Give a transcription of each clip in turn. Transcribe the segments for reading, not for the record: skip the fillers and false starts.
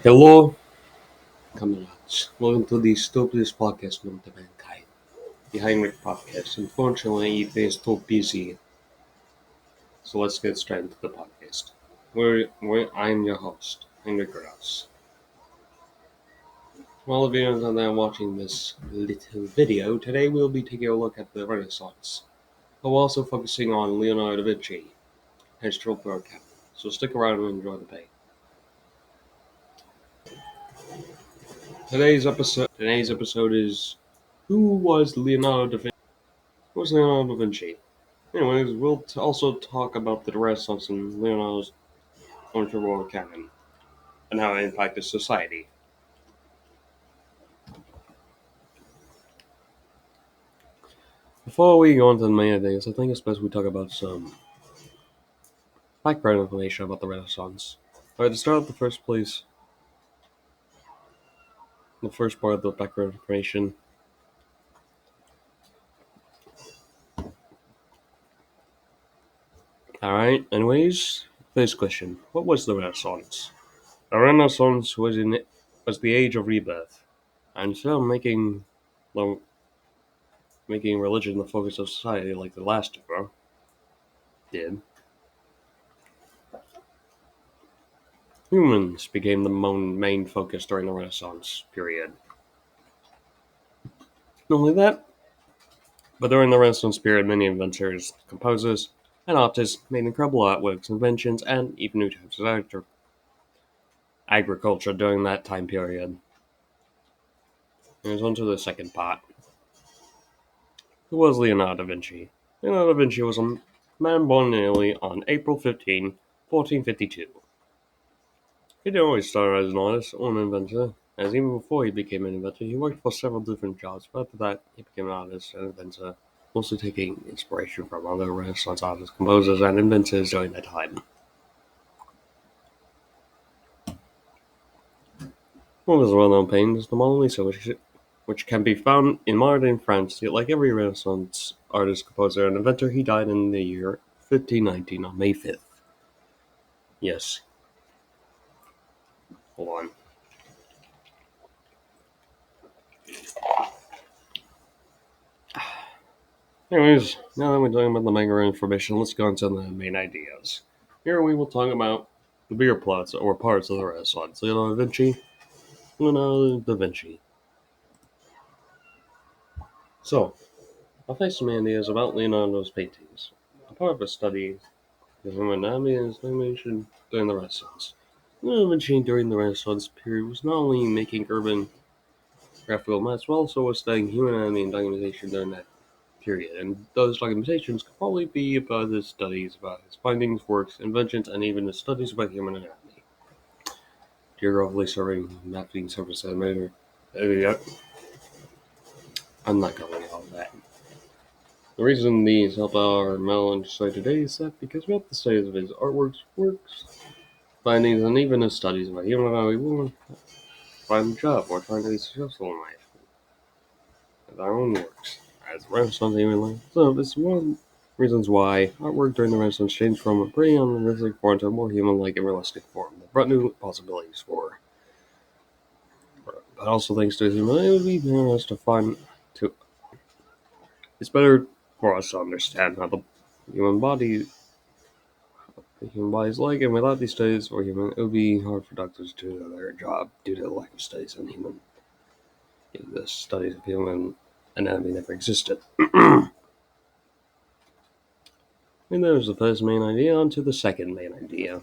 Hello, comrades. Welcome to the stupidest podcast known to mankind, the Heinrich podcast. Unfortunately, it is too busy, so let's get straight into the podcast. I'm your host, Heinrich Ross. Well, if you're not there watching this little video, today we'll be taking a look at the Renaissance, but we're also focusing on Leonardo da Vinci, his stroke workout. So stick around and enjoy the day. Today's episode is Who was Leonardo da Vinci? Who was Leonardo da Vinci? Anyways, we'll also talk about the Renaissance and Leonardo's controversial canon and how it impacted society. Before we go into the main ideas, I think it's best we talk about some background information about the Renaissance. Alright, to start with the first part of the background information. Alright, anyways, first question. What was the Renaissance? The Renaissance was the age of rebirth. And instead of well, making religion the focus of society like the last era did, humans became the main focus during the Renaissance period. Not only that, but during the Renaissance period, many inventors, composers, and artists made incredible artworks, inventions, and even new types of agriculture during that time period. Here's on to the second part. Who was Leonardo da Vinci? Leonardo da Vinci was a man born in Italy on April 15, 1452. He didn't always start as an artist or an inventor, as even before he became an inventor, he worked for several different jobs, but after that, he became an artist and inventor, mostly taking inspiration from other Renaissance artists, composers, and inventors during that time. One of his well-known paintings is the Mona Lisa, which can be found in modern France. Yet, like every Renaissance artist, composer, and inventor, he died in the year 1519 on May 5th. Yes. Hold on. Anyways, now that we're talking about the manga information, let's go into the main ideas. Here we will talk about the bigger plots or parts of the Renaissance. Leonardo da Vinci. So, I'll face some ideas about Leonardo's paintings. A part of a study of human anatomy and animation during the Renaissance. Leonardo da Vinci during the Renaissance period was not only making urban graphical maps, but also was studying human anatomy and documentation during that period, and those documentations could probably be about his studies about his findings, works, inventions, and even his studies about human anatomy. Geographically serving mapping surface animator. I'm not going all that. The reason these help our melon study today is that because without the studies of his artworks, works, findings, and even his studies about human anatomy, we won't find a job or trying to be successful in life with our own works. As the Renaissance even like. So this is one reasons why artwork during the Renaissance changed from a pretty unrealistic form to a more human-like and realistic form that brought new possibilities but also thanks to humanity, it would be better us to find to it's better for us to understand how human body the human body is like, and without these studies for human, it would be hard for doctors to do their job due to the lack of studies on human. The studies of human anatomy never existed. And there's the first main idea. On to the second main idea.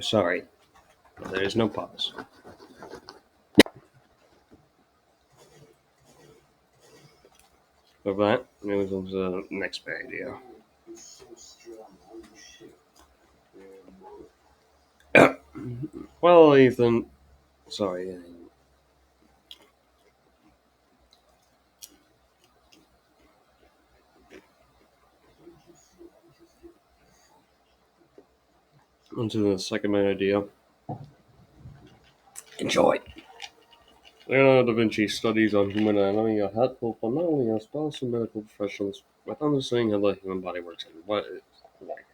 Sorry, there is no pause. With that, moves on to the next main idea. Well, Ethan, sorry. On to the second main idea. Enjoy. Leonardo da Vinci studies on human anatomy are helpful for not only us but also medical professionals with understanding how the human body works and what it's like.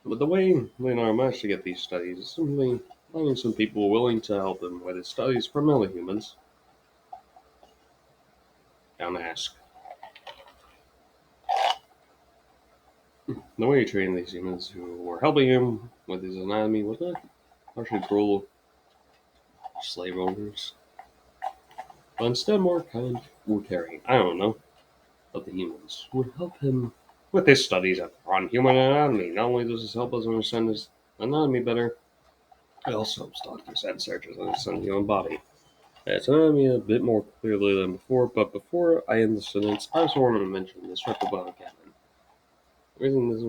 But the way Leonardo managed to get these studies is simply finding some people willing to help him with his studies from other humans. Don't ask. The way he trained these humans who were helping him with his anatomy was not harshly cruel slave owners, but instead more kind or caring. I don't know. But the humans would help him with his studies on human anatomy. Not only does this help us understand his anatomy better, it also helps doctors and surgeons understand the human body. It's anatomy a bit more clearly than before, but before I end the sentence, I also want to mention the triple bottom cannon. The reason this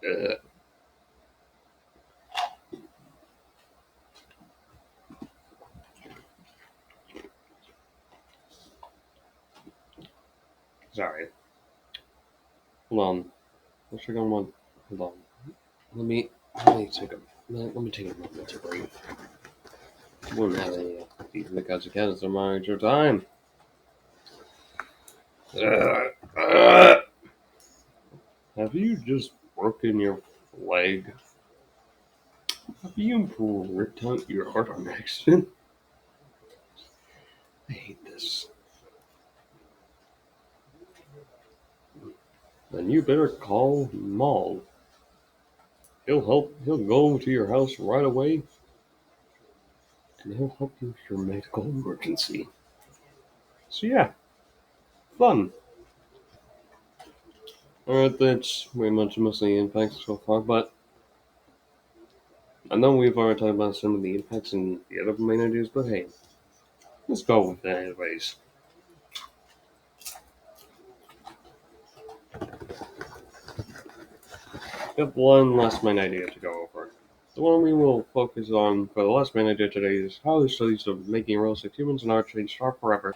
is, sorry. Hold on. What's your going on? Hold on. Let me take a moment to breathe. I wouldn't have any of these because of cannons are manage your time. Have you just broken your leg? Have you ripped out your heart on accident? I hate this. Then you better call Maul. He'll go to your house right away and he'll help you with your medical emergency. So yeah, fun. Alright, that's pretty much mostly impacts so far, but I know we've already talked about some of the impacts in the other main ideas, but hey, let's go with that anyways. We have one last main idea to go over. The one we will focus on for the last main idea today is how the studies of making realistic humans and art changed art forever.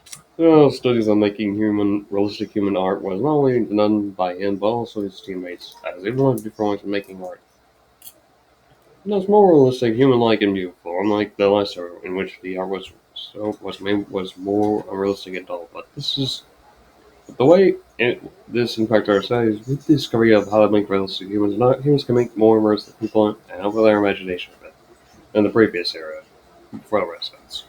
Studies on making realistic human art was not only done by him but also his teammates, as everyone had different ways of making art. It was more realistic, human-like, and beautiful, unlike the last era, in which the art was more unrealistic and dull. But this impacted our societies with the discovery of how to make realistic humans. Not humans can make more realistic people and help with their imagination a bit than the previous era, before the Renaissance.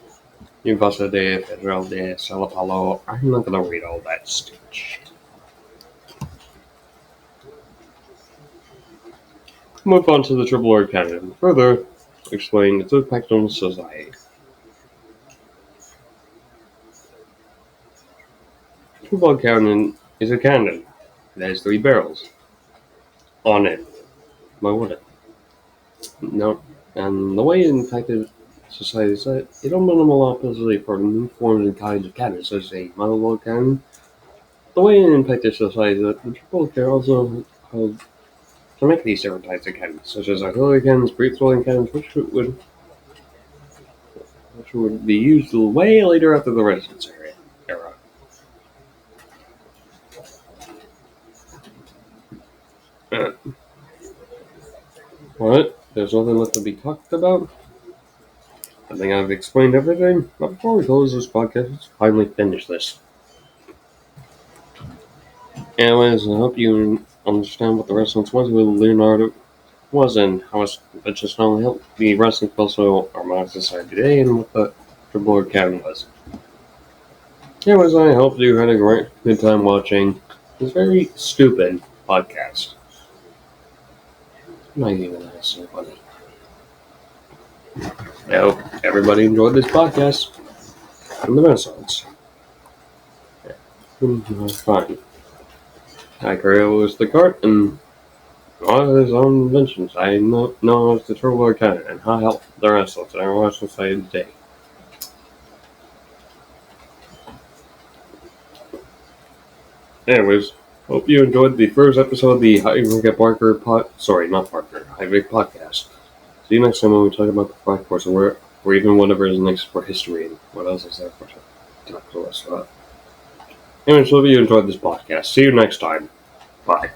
Invasa de Federal de Salapalo. I'm not gonna read all that stupid shit. Move on to the Triple Lord Cannon, further explain its impact on society. Triple Lord Cannon is a cannon that has 3 barrels on it. Why would it? No. And the way it impacted society is that it opened up a lot of possibility for new forms and kinds of cannons, such as a monolog cannon. The way it impacted society is that the Triple Lord Cannon also held to make these different types of cannons, such as artillery cannons, breech-loading cannons, which would be used way later after the Renaissance era. Uh, what? There's nothing left to be talked about? I think I've explained everything. But before we close this podcast, let's finally finish this. Anyways, I hope you understand what the Renaissance was, who Leonardo was, and how it just not only helped the wrestling, but also our modern society today, and what the Triple Lord Cannon was. Anyways, I hope you had a good time watching this very stupid podcast. I'm not even that so funny. I hope everybody enjoyed this podcast from the Renaissance. Fine. Heinrich was the cart and all of his own inventions. I know as the Triple Lord Cannon and how helped the Renaissance and our society today. Anyways, hope you enjoyed the first episode of the Heinrich podcast. See you next time when we talk about the Black Force or even whatever is next for history and what else is there for talk to us about. Anyways, hope you enjoyed this podcast. See you next time. Bye.